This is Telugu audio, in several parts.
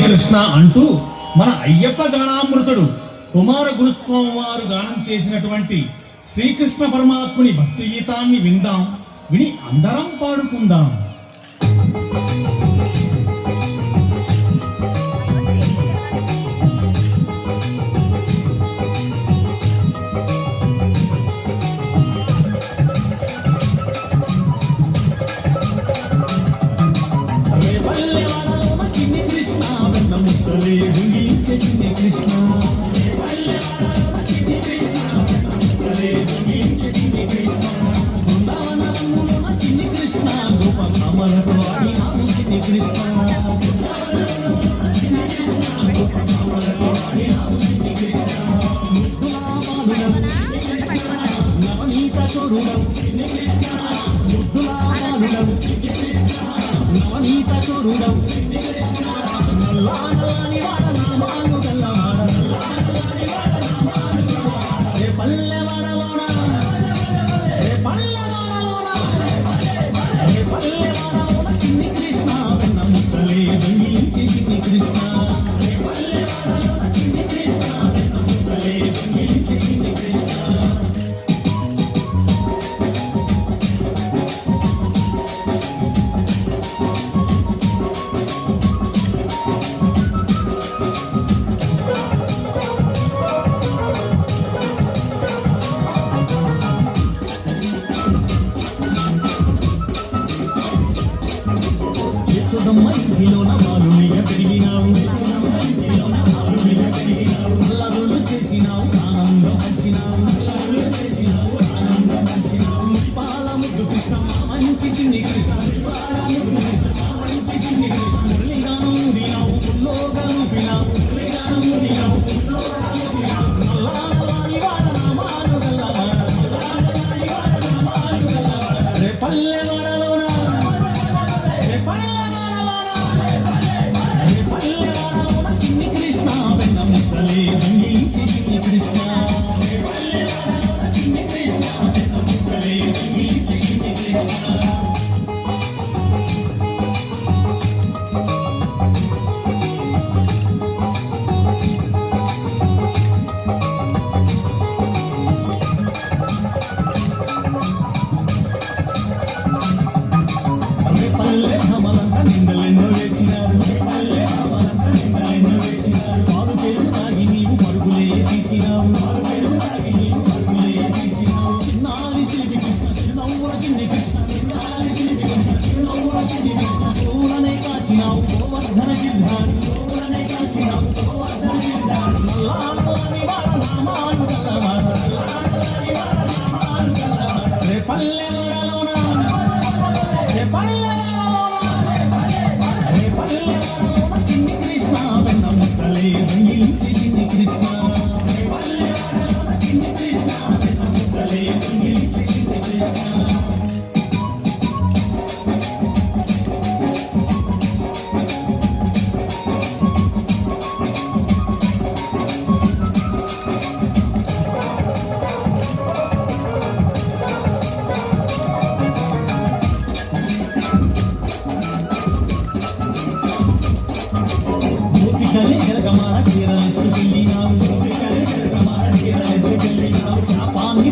కృష్ణ అంటూ మన అయ్యప్ప గానామృతుడు కుమార గురుస్వామి వారు గానం చేసినటువంటి శ్రీకృష్ణ పరమాత్ముని భక్తి గీతాన్ని విందాం, విని అందరం పాడుకుందాం.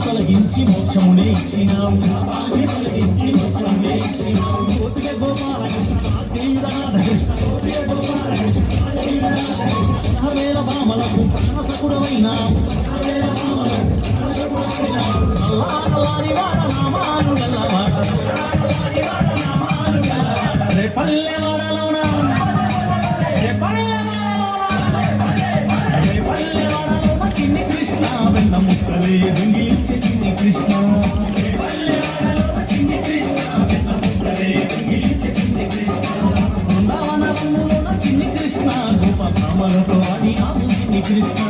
తొలగించి మోక్షమునే ఇచ్చినావు బామలకు ప్రాణసకుడమైనావు చిన్ని కృష్ణ వెన్న ముక్కలే దొంగిలించే చిన్ని కృష్ణ చిన్ని కృష్ణ వెన్న ముక్కలే దొంగిలించే చిన్ని కృష్ణ బృందావనములోన చిన్ని కృష్ణ గోప భామలతో ఆడినావు చిన్ని కృష్ణ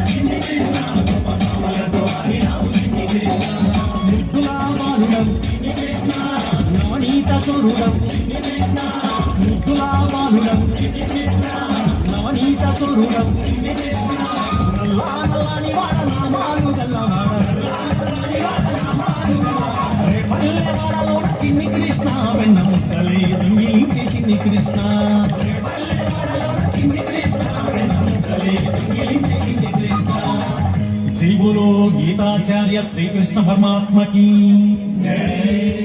చిన్ని కృష్ణ గోప భామలతో ఆడినావు చిన్ని కృష్ణ ముద్దులా బాలుడం చిన్ని కృష్ణ నవనీత చోరుడం చిన్ని కృష్ణ ముద్దులా బాలుడం చిన్ని కృష్ణ నవనీత చోరుడం చిన్ని కృష్ణ నల్లాని వాడ నామాలు పల్లెవాడలో చిన్ని కృష్ణ వెన్న ముక్కలే దొంగిలించే చిన్ని కృష్ణ శ్రీ గురు గీతాచార్య శ్రీకృష్ణ పరమాత్మకి జై.